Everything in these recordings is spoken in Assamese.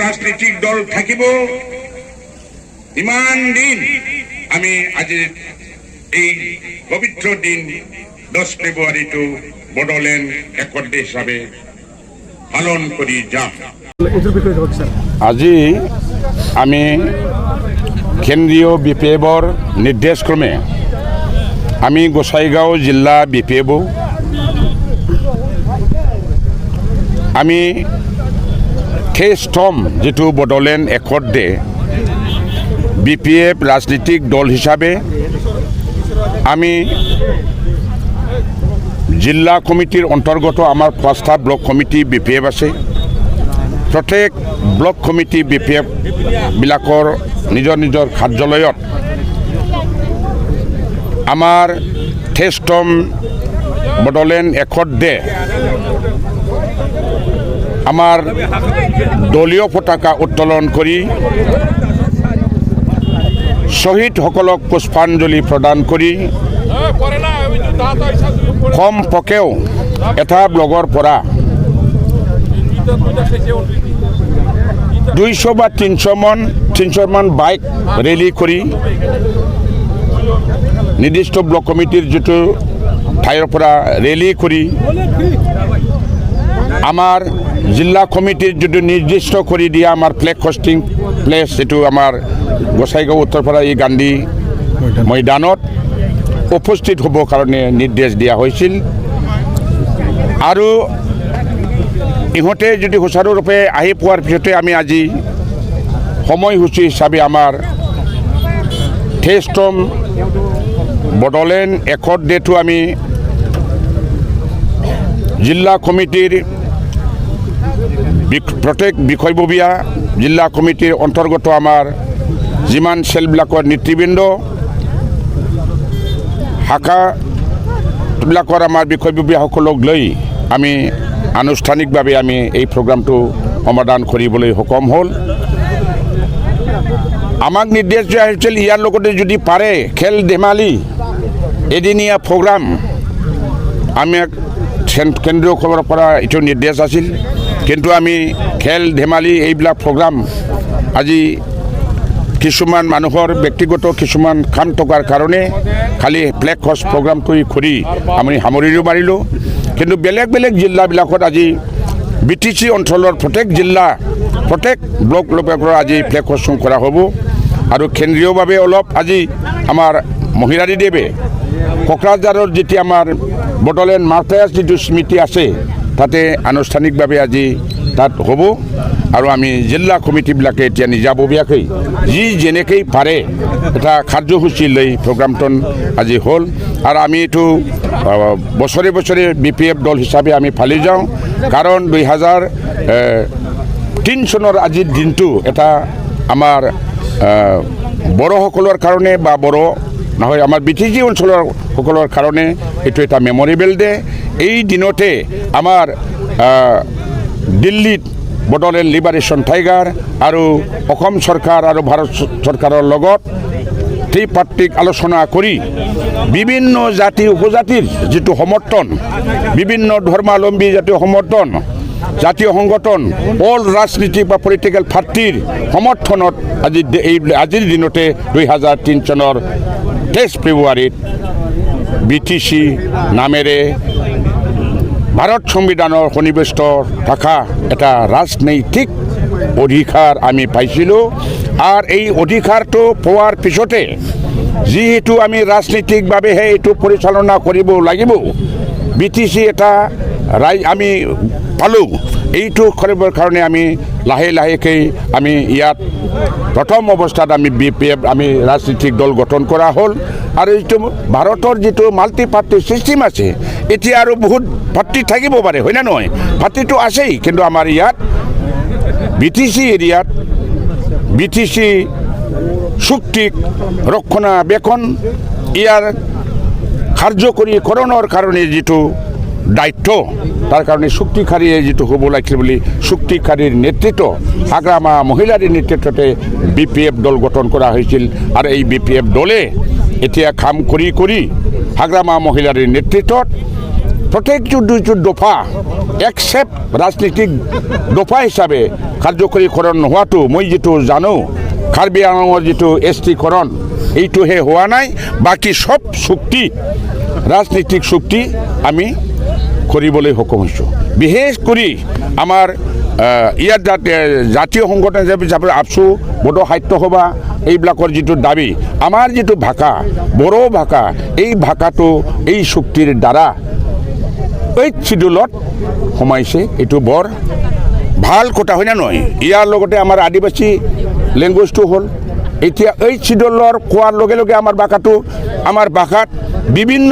राजनीतिक दल থাকিব ইমান দিন আমি আজি এই পবিত্ৰ দিন 10 ফেব্ৰুয়াৰিটো বড়োলেণ্ড একট হিসাবে পালন কৰি যাম। আজি আমি কেন্দ্রীয় বিপিএফর নির্দেশক্রমে আমি গোসাইগাঁও জিলা বিপিএফ আমি শেষতম যেটো বড়োলেণ্ড একট ডে বিপিএফ রাজনৈতিক দল হিসাবে আমি জিলা কমিটির অন্তর্গত আমার 5টা ব্লক কমিটি বিপিএফ আছে। প্রত্যেক ব্লক কমিটি বিপিএফ বিলাকৰ নিজৰ নিজৰ কাৰ্যালয়ত আমাৰ শেষতম বড়োলেণ্ড একট ডে আমাৰ দলীয় পতাকা উত্তোলন কৰি শহীদসকলক পুষ্পাঞ্জলি প্ৰদান কৰি কম পকেও এটা ব্লগৰ পৰা 200 বা 300 মান বাইক ৰেলী কৰি নিৰ্দিষ্ট ব্লক কমিটিৰ যেটো ঠাইৰ পৰা ৰেলী কৰি আমার জিলা কমিটির যদি নির্দিষ্ট করে দিয়া আমার ফ্ল্যাগ হোস্টিং প্লেস যেটো আমার গোসাইগাঁও উত্তরপাড়া এই গান্ধী ময়দানত উপস্থিত হব কারণে নির্দেশ দিয়া হয়েছিল। আৰু ইহঁতে যদি সুচাৰুৰূপে আহি পোৱাৰ পিছতে আমি আজি সময়সূচী হিচাপে আমাৰ শেষতম বড়োলেণ্ড একট ডেটো আমি জিলা কমিটিৰ প্ৰত্যেক বিষয়ববীয়া জিলা কমিটিৰ অন্তৰ্গত আমাৰ যিমান সেলবিলাকৰ নেতৃবৃন্দ শাখাবিলাকৰ আমাৰ বিষয়ববীয়াসকলক লৈ আমি আনুষ্ঠানিকভাৱে আমি এই প্ৰগ্ৰামটো সমাধান কৰিবলৈ সক্ষম হ'ল। আমাক নিৰ্দেশ দিয়া হৈছিল ইয়াৰ লগতে যদি পাৰে খেল ধেমালি এদিনীয়া প্ৰগ্ৰাম আমি কেন্দ্ৰীয় খবৰৰ পৰা এইটো নিৰ্দেশ আছিল, কিন্তু আমি খেল ধেমালি এইবিলাক প্ৰগ্ৰাম আজি কিছুমান মানুহৰ ব্যক্তিগত কিছুমান কাম থকাৰ কাৰণে খালি ফ্লেগ হোষ্ট প্ৰগ্ৰামটো কৰি আমি সামৰিব পাৰিলোঁ। কিন্তু বেলেগ বেলেগ জিলাবিলাকত আজি বিটিচি অঞ্চলৰ প্ৰত্যেক জিলা প্ৰত্যেক ব্লক লৈকে আজি ফ্লেগ হোষ্টিং কৰা হ'ব। আৰু কেন্দ্ৰীয়ভাৱে অলপ আজি আমাৰ মহিলাদেৱে কোকৰাঝাৰৰ যেতিয়া আমাৰ বড়োলেণ্ড মাৰ্টায়াৰ্ছ যিটো স্মৃতি আছে তাতে আনুষ্ঠানিকভাৱে আজি তাত হ'ব। আৰু আমি জিলা কমিটিবিলাকে এতিয়া নিজাববীয়াকৈ যি যেনেকৈ পাৰে এটা কাৰ্যসূচী লৈ প্ৰগ্ৰামটো আজি হ'ল। আৰু আমি এইটো বছৰে বছৰে বিপিএফ দল হিচাপে আমি ফালি যাওঁ, কাৰণ 2003 চনৰ আজিৰ দিনটো এটা আমাৰ বড়োসকলৰ কাৰণে বা বড়ো নহয় আমাৰ বিটিচি অঞ্চলৰ সকলৰ কাৰণে এইটো এটা মেমৰিয়েবল ডে। এই দিনতে আমাৰ দিল্লীত বড়োলেণ্ড লিবাৰেশ্যন টাইগাৰ আৰু অসম চৰকাৰ আৰু ভাৰত চৰকাৰৰ লগত ত্ৰিপাক্ষিক আলোচনা কৰি বিভিন্ন জাতি উপজাতিৰ যিটো সমৰ্থন, বিভিন্ন ধৰ্মাৱলম্বী জাতীয় সমৰ্থন, জাতীয় সংগঠন, অল ৰাজনীতিক বা পলিটিকেল পাৰ্টিৰ সমৰ্থনত আজিৰ দিনতে 2003 চনৰ 23 ফেব্ৰুৱাৰীত বিটিচি নামেৰে ভাৰত সংবিধানৰ সন্নিৱিষ্ট থকা এটা ৰাজনৈতিক অধিকাৰ আমি পাইছিলোঁ। আৰু এই অধিকাৰটো পোৱাৰ পিছতে যিহেতু আমি ৰাজনৈতিকভাৱেহে এইটো পৰিচালনা কৰিব লাগিব, বিটিচি এটা আমি পালোঁ। এইটো কৰিবৰ কাৰণে আমি লাহে লাহেকৈ আমি ইয়াত প্ৰথম অৱস্থাত আমি বিপিএফ আমি ৰাজনৈতিক দল গঠন কৰা হ'ল। আৰু এইটো ভাৰতৰ যিটো মাল্টি পাৰ্টি ছিষ্টেম আছে, এতিয়া আৰু বহুত পাৰ্টি থাকিব পাৰে, হয়নে নহয়? পাৰ্টিটো আছেই, কিন্তু আমাৰ ইয়াত বিটিচি এৰিয়াত বিটিচি চুক্তিক ৰক্ষণাবেক্ষণ ইয়াৰ কাৰ্যকৰীকৰণৰ কাৰণে যিটো দায়িত্ব তাৰ কাৰণে চুক্তিকাৰীয়ে যিটো হ'ব লাগিছিল বুলি চুক্তিকাৰীৰ নেতৃত্ব হাগ্ৰামা মহিলাৰ নেতৃত্বতে BPF দল গঠন কৰা হৈছিল আৰু এই BPF দলে এতিয়া কাম কৰি কৰি হাগ্ৰামা মহিলাৰ নেতৃত্বত প্ৰত্যেকটো দুইটো দফা একচেপ্ট ৰাজনীতিক দফা হিচাপে কাৰ্যকৰীকৰণ নোহোৱাটো মই যিটো জানো কাৰ্বি আংলঙৰ যিটো STকৰণ এইটোহে হোৱা নাই বাকী সব চুক্তি ৰাজনীতিক চুক্তি আমি কৰিবলৈ সক্ষম হৈছোঁ বিশেষ কৰি আমাৰ ইয়াত জাতীয় সংগঠন হিচাপে আপচু বড়ো সাহিত্য সভা এইবিলাকৰ যিটো দাবী আমাৰ যিটো ভাষা বড়ো ভাষা এই ভাষাটো এই চুক্তিৰ দ্বাৰা এই চিডুলত সোমাইছে এইটো বৰ ভাল কথা হয় না নহয় ইয়াৰ লগতে আমাৰ আদিবাসী লেংগুৱেজটো হ'ল এতিয়া এই চিডুলৰ কোৱাৰ লগে লগে আমাৰ ভাষাত বিভিন্ন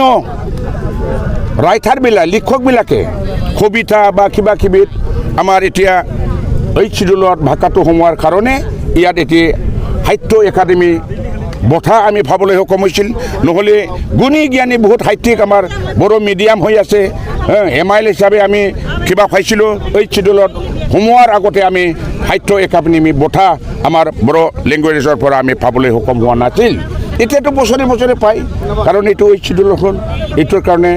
ৰাইটাৰবিলাক লিখকবিলাকে কবিতা বা কিবা কিবি আমাৰ এতিয়া এই চিডুলৰ ভাষাটো সোমোৱাৰ কাৰণে ইয়াত এতিয়া সাহিত্য একাডেমী বঁটা আমি পাবলৈ সক্ষম হৈছিল নহ'লে গুণী জ্ঞানী বহুত সাহিত্যিক আমাৰ বড়ো মিডিয়াম হৈ আছে MIL হিচাপে আমি কিবা পাইছিলোঁ এই চিডুলত সোমোৱাৰ আগতে আমি সাহিত্য একাডেমী বঁটা আমাৰ বড়ো লেংগুৱেজৰ পৰা আমি পাবলৈ সক্ষম হোৱা নাছিল এতিয়াতো বছৰে বছৰে পায় কাৰণ এইটো এই চিডুল হ'ল এইটোৰ কাৰণে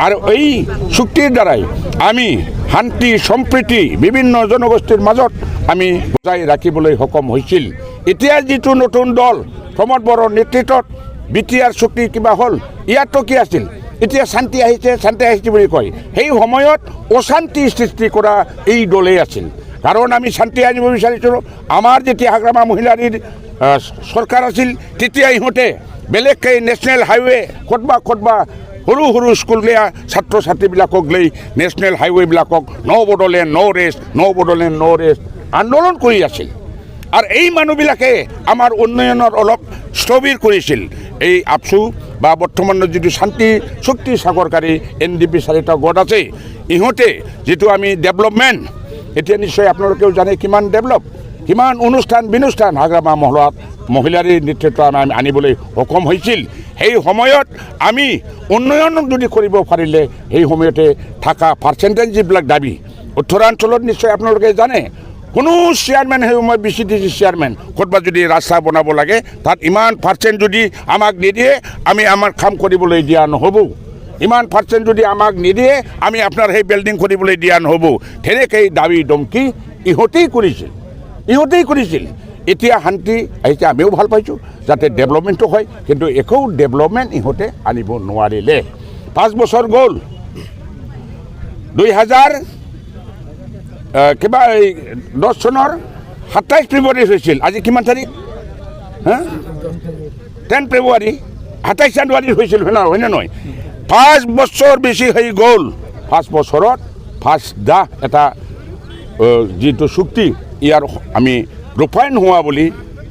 আৰু এই চুক্তিৰ দ্বাৰাই আমি শান্তি সম্প্ৰীতি বিভিন্ন জনগোষ্ঠীৰ মাজত আমি বজাই ৰাখিবলৈ সক্ষম হৈছিল এতিয়া যিটো নতুন দল প্ৰমোদ বড়োৰ নেতৃত্বত BTR চুক্তি কিবা হ'ল ইয়াততো কি আছিল এতিয়া শান্তি আহিছে বুলি কয় সেই সময়ত অশান্তি সৃষ্টি কৰা এই দলেই আছিল কাৰণ আমি শান্তি আনিব বিচাৰিছিলোঁ আমাৰ যেতিয়া হাগ্ৰামা মহিলাৰ চৰকাৰ আছিল তেতিয়া ইহঁতে বেলেগকৈ নেশ্যনেল হাইৱে ক'তবা সৰু সৰু স্কুলীয়া ছাত্ৰ ছাত্ৰীবিলাকক লৈ নেশ্যনেল হাইৱেবিলাকক ন বড়োলেণ্ড আন্দোলন কৰি আছিল আৰু এই মানুহবিলাকে আমাৰ উন্নয়নৰ অলপ স্থবিৰ কৰিছিল এই আপচু বা বৰ্তমানৰ যিটো শান্তি চুক্তি স্বাক্ষৰকাৰী NDP 4টা গোট আছে ইহঁতে যিটো আমি ডেভেলপমেণ্ট এতিয়া নিশ্চয় আপোনালোকেও জানে কিমান অনুষ্ঠান হাগ্ৰামা মহিলাৰ নেতৃত্ব আমি আনিবলৈ সক্ষম হৈছিল সেই সময়ত আমি উন্নয়ন যদি কৰিব পাৰিলে সেই সময়তে থকা পাৰ্চেণ্টেজ যিবিলাক দাবী উত্তৰাঞ্চলত নিশ্চয় আপোনালোকে জানে কোনো চেয়াৰমেন সেই সময় BCTC চেয়াৰমেন ক'তবা যদি ৰাস্তা বনাব লাগে তাত ইমান পাৰ্চেণ্ট যদি আমাক নিদিয়ে আমি আমাৰ কাম কৰিবলৈ দিয়া নহ'ব ইমান পাৰ্চেণ্ট যদি আমাক নিদিয়ে আমি আপোনাৰ সেই বিল্ডিং কৰিবলৈ দিয়া নহ'ব তেনেকৈ দাবী দমকি ইহঁতেই কৰিছিল এতিয়া শান্তি আহিছে আমিও ভাল পাইছোঁ যাতে ডেভেলপমেণ্টটো হয় কিন্তু একো ডেভেলপমেণ্ট ইহঁতে আনিব নোৱাৰিলে 5 বছৰ গ'ল 2010 চনৰ 27 ফেব্ৰুৱাৰী হৈছিল আজি কিমান তাৰিখ 10 ফেব্ৰুৱাৰী 27 জানুৱাৰী হৈছিল হয় নে নহয় 5 বছৰ বেছি হৈ গ'ল 5 বছৰত এটা যিটো চুক্তি ইয়াৰ আমি ৰূপায়ণ হোৱা বুলি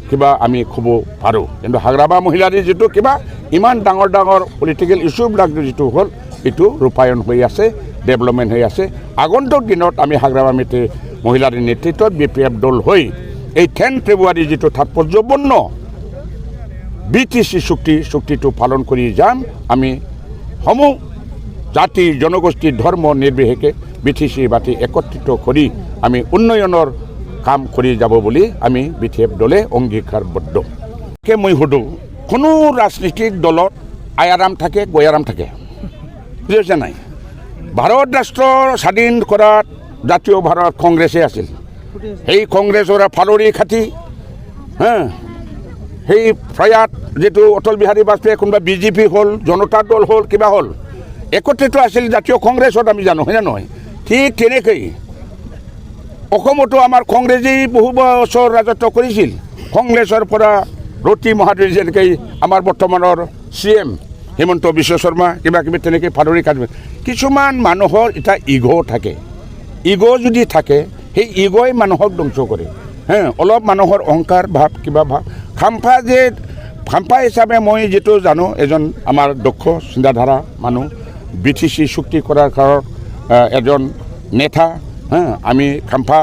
কিবা আমি ক'ব পাৰোঁ কিন্তু হাগ্ৰামা মহিলাৰ যিটো কিবা ইমান ডাঙৰ পলিটিকেল ইছ্যুবিলাক যিটো হ'ল এইটো ৰূপায়ণ হৈ আছে ডেভেলপমেণ্ট হৈ আছে আগন্তুক দিনত আমি হাগ্ৰামা মহিলাৰ নেতৃত্বত BPF দল হৈ এই 10 ফেব্ৰুৱাৰী যিটো তাৎপৰ্যপূৰ্ণ BTC চুক্তিটো পালন কৰি যাম আমি সমূহ জাতি জনগোষ্ঠী ধৰ্ম নিৰ্বিশেষে BTC বাতি একত্ৰিত কৰি আমি উন্নয়নৰ কাম কৰি যাব বুলি আমি BTF দলে অংগীকাৰবদ্ধ মই সুধোঁ কোনো ৰাজনীতিক দলত আয়াৰাম থাকে গয়াৰাম থাকে বুজিছে নাই ভাৰত ৰাষ্ট্ৰ স্বাধীন কৰাত জাতীয় ভাৰত কংগ্ৰেছে আছিল সেই কংগ্ৰেছৰ ফালৰি খাটি সেই প্ৰয়াত যেটো অটল বিহাৰী বাজপেয়ী কোনোবা বিজেপি হ'ল জনতা দল হ'ল কিবা হ'ল একত্ৰিত আছিল জাতীয় কংগ্ৰেছত আমি জানো হয় না নহয় ঠিক তেনেকৈ অসমতো আমাৰ কংগ্ৰেছেই বহু বছৰ ৰাজত্ব কৰিছিল কংগ্ৰেছৰ পৰা ৰতি মহাদুৰী যেনেকৈ আমাৰ বৰ্তমানৰ CM হিমন্ত বিশ্ব শৰ্মা কিবা কিবি তেনেকৈ ফালৰি কাটিব কিছুমান মানুহৰ এটা ইগ' থাকে ইগ' যদি থাকে সেই ইগ'ই মানুহক ধ্বংস কৰে অলপ মানুহৰ অহংকাৰ ভাৱ কিবা ভাৱ খাম্পা হিচাপে মই যিটো জানো এজন আমাৰ দক্ষ চিন্তাধাৰা মানুহ BTC চুক্তি কৰাৰ কাৰণ এজন নেতা আমি খাম্পা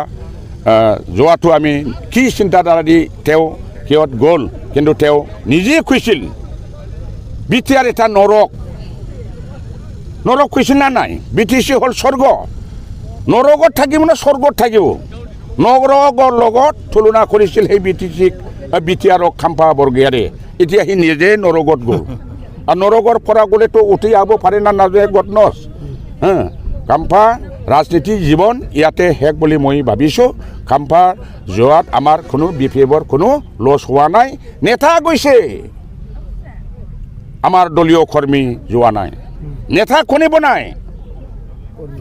যোৱাটো আমি কি চিন্তাধাৰা দি তেওঁ সিহঁত গ'ল কিন্তু তেওঁ নিজেই কৈছিল বি টি আৰ এটা নৰক কৈছিল না নাই বি টি চি হ'ল স্বৰ্গ নৰকত থাকিব না স্বৰ্গত থাকিব নৰকৰ লগত তুলনা কৰিছিল সেই বি টি আৰক খাম্পা বৰগীয়াৰে এতিয়া সি নিজে নৰকত গ'ল আৰু নৰকৰ পৰা গ'লেতো উঠি আহিব পাৰে না নাযায় গডনছ খাম্পা ৰাজনীতি জীৱন ইয়াতে শেষ বুলি মই ভাবিছোঁ খাম্পা যোৱাত আমাৰ কোনো বি পি এফৰ কোনো লছ হোৱা নাই নেতা গৈছে আমাৰ দলীয় কৰ্মী যোৱা নাই নেতা কোনে বনায়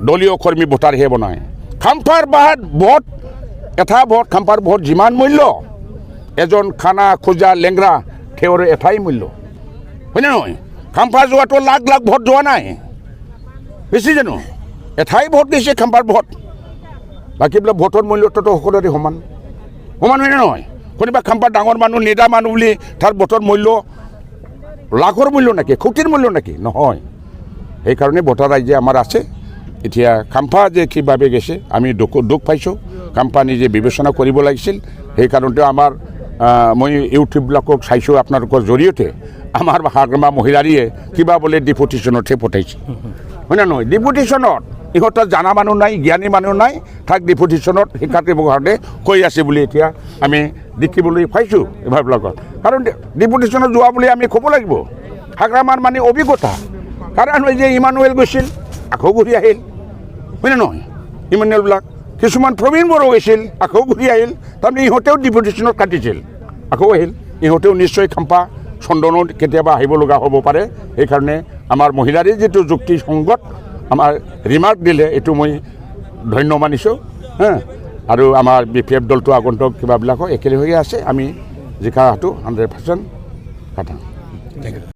দলীয় কৰ্মী ভোটাৰহে বনায় খাম্পাৰ বাদ ভোট এটা ভোট খাম্পাৰ ভোট যিমান মূল্য এজন খানা খোজা লেংৰা তেওঁৰ এটাই মূল্য হয়নে নহয় খাম্পা যোৱাটো লাখ লাখ ভোট যোৱা নাই বেছি জানো এটাই ভোট দিছে খাম্পাৰ ভোট বাকী বোলে ভোটৰ মূল্যটোতো সকলোৰে সমান হয়নে নহয় কোনোবা খাম্পাৰ ডাঙৰ মানুহ নেতা মানুহ বুলি তাৰ ভোটৰ মূল্য লাখৰ মূল্য নেকি কোটিৰ মূল্য নেকি নহয় সেইকাৰণে ভোটাৰ ৰাইজে আমাৰ আছে এতিয়া খাম্পা যে কিভাৱে গৈছে আমি দুখ পাইছোঁ খাম্পা নিজে বিবেচনা কৰিব লাগিছিল সেইকাৰণতে আমাৰ মই ইউটিউববিলাকক চাইছোঁ আপোনালোকৰ জৰিয়তে আমাৰ হাগ্ৰামা মহিলাৰীয়ে কিবা বোলে ডিপুটেশ্যনতহে পঠাইছে হয় না নহয় ডিপুটেশ্যনত ইহঁতৰ জানা মানুহ নাই জ্ঞানী মানুহ নাই তাক ডিপুটেশ্যনত শিক্ষাৰ্থীৰ কাৰণে কৈ আছে বুলি এতিয়া আমি দেখিবলৈ পাইছোঁ এইবিলাকত কাৰণ ডিপুটেশ্যনত যোৱা বুলি আমি ক'ব লাগিব হাগ্ৰামাৰ মানে অভিজ্ঞতা কাৰণ হৈ যে ইমানুৱেল গৈছিল আকৌ ঘূৰি আহিল হয়নে নহয় ইমানুৱেলবিলাক কিছুমান প্ৰবীণ বড়ো গৈছিল আকৌ ঘূৰি আহিল তাৰমানে ইহঁতেও ডিপুটেশ্যনত কাটিছিল আকৌ আহিল ইহঁতেও নিশ্চয় খাম্পা চন্দনত কেতিয়াবা আহিব লগা হ'ব পাৰে সেইকাৰণে আমাৰ মহিলাৰে যিটো যুক্তিসংগত আমাৰ ৰিমাৰ্ক দিলে এইটো মই ধন্য মানিছোঁ আৰু আমাৰ বি পি এফ দলটো আগন্তুক কিবাবিলাকো একেলগে আছে আমি জিকাটো 100% কাটাম।